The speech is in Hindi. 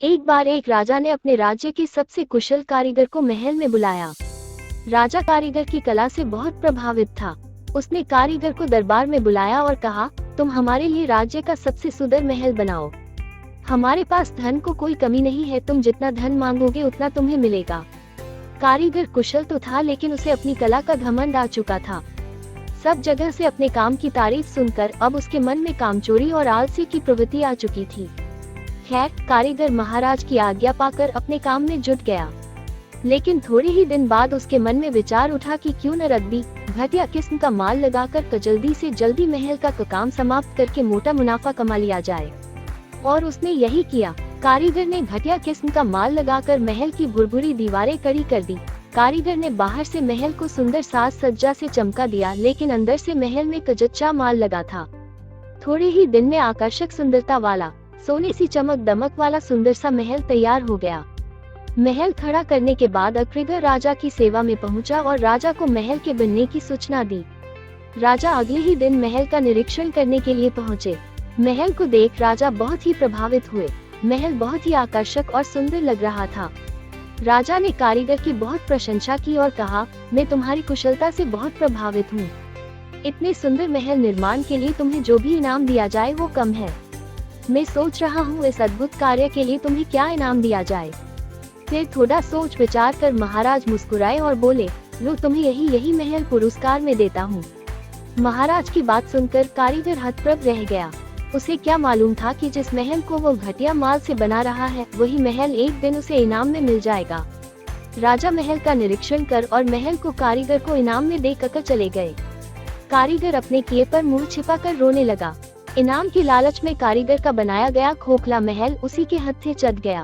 एक बार एक राजा ने अपने राज्य के सबसे कुशल कारीगर को महल में बुलाया। राजा कारीगर की कला से बहुत प्रभावित था। उसने कारीगर को दरबार में बुलाया और कहा, तुम हमारे लिए राज्य का सबसे सुंदर महल बनाओ। हमारे पास धन को कोई कमी नहीं है, तुम जितना धन मांगोगे उतना तुम्हें मिलेगा। कारीगर कुशल तो था, लेकिन उसे अपनी कला का घमंड आ चुका था। सब जगह से अपने काम की तारीफ सुनकर अब उसके मन में कामचोरी और आलसी की प्रवृत्ति आ चुकी थी। खैर, कारीगर महाराज की आज्ञा पाकर अपने काम में जुट गया। लेकिन थोड़े ही दिन बाद उसके मन में विचार उठा कि क्यों न रद्दी घटिया किस्म का माल लगाकर जल्दी से जल्दी महल का काम समाप्त करके मोटा मुनाफा कमा लिया जाए। और उसने यही किया। कारीगर ने घटिया किस्म का माल लगाकर महल की भुरभुरी दीवारें कड़ी कर दी। कारीगर ने बाहर से महल को सुंदर साज सज्जा से चमका दिया, लेकिन अंदर से महल में कच्चा माल लगा था। थोड़े ही दिन में आकर्षक सुंदरता वाला, सोने सी चमक दमक वाला सुंदर सा महल तैयार हो गया। महल खड़ा करने के बाद अक्रिगर राजा की सेवा में पहुंचा और राजा को महल के बनने की सूचना दी। राजा अगले ही दिन महल का निरीक्षण करने के लिए पहुंचे। महल को देख राजा बहुत ही प्रभावित हुए। महल बहुत ही आकर्षक और सुंदर लग रहा था। राजा ने कारीगर की बहुत प्रशंसा की और कहा, मैं तुम्हारी कुशलता से बहुत प्रभावित हूँ। इतने सुंदर महल निर्माण के लिए तुम्हें जो भी इनाम दिया जाए वो कम है। मैं सोच रहा हूँ इस अद्भुत कार्य के लिए तुम्हें क्या इनाम दिया जाए। फिर थोड़ा सोच विचार कर महाराज मुस्कुराए और बोले, लो तुम्हें यही महल पुरस्कार में देता हूँ। महाराज की बात सुनकर कारीगर हतप्रभ रह गया। उसे क्या मालूम था कि जिस महल को वो घटिया माल से बना रहा है वही महल एक दिन उसे इनाम में मिल जाएगा। राजा महल का निरीक्षण कर और महल को कारीगर को इनाम में देकर चले गए। कारीगर अपने किए पर मुंह छिपाकर रोने लगा। इनाम की लालच में कारीगर का बनाया गया खोखला महल उसी के हत्थे चढ़ गया।